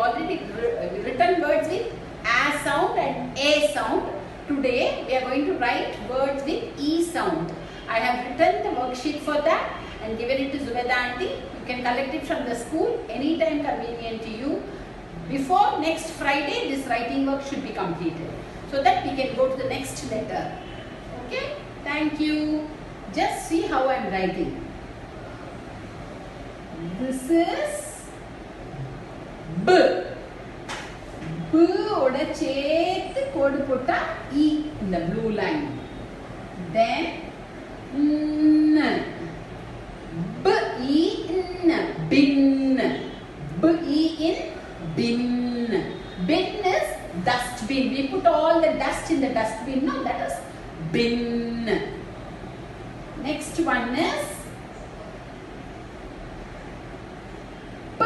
already written words with A sound and A sound. Today we are going to write words with E sound. I have written the worksheet for that and given it to Zubeda aunty. You can collect it from the school anytime convenient to you. Before next Friday, this writing work should be completed so that we can go to the next letter. Okay? Thank you. Just see how I am writing. This is B. B oda chetu kodu potta E in the blue line. Then N. B E N. Bin. B E in bin. Bin is dustbin. We put all the dust in the dustbin. No, that is bin. Next one is P.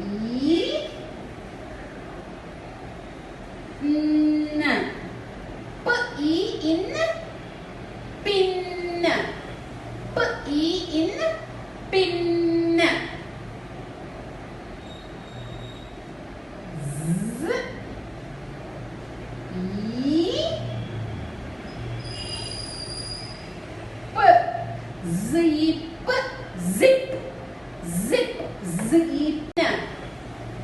E. N. P E in pin. P E in pin. Z. E. P. Zip. Zip. Zip. Zip.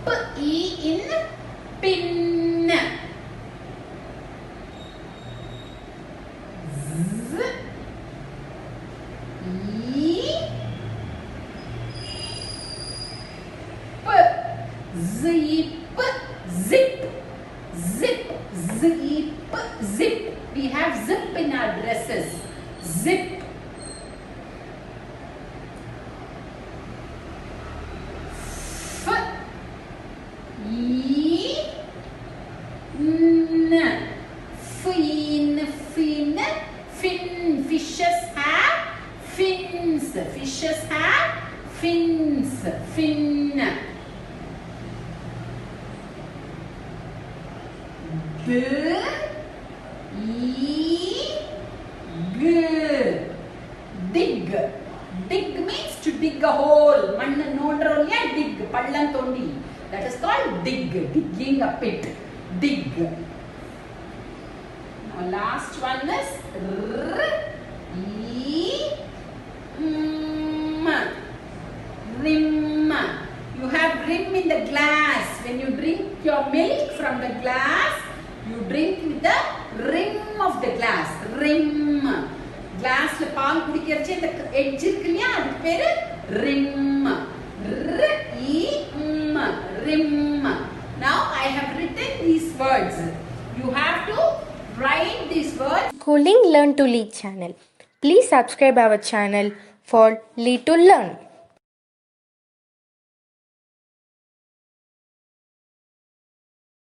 P E in pin. Z. E. P. Zip. Zip. Zip. Zip. Zip. We have zip in our dresses. Zip. F. E. N. Fin. Fin. Fin. Fishes have fins. Fishes have fins. Fin. B. E. G. Dig. Dig means to dig a hole. Mannu nodrolya dig. Pallam tondi. That is called dig. Digging a pit. Dig. Now last one is R. E. M. Rim. You have rim in the glass. When you drink your milk from the glass, you drink with the rim of the glass. Rim. Glass la paal kudikirche the edge irukliya adukku peru rim. R E M. Rim. Now I have written these words. You have to write these words. Schooling Learn to Lead channel. Please subscribe our channel for Lead to Learn.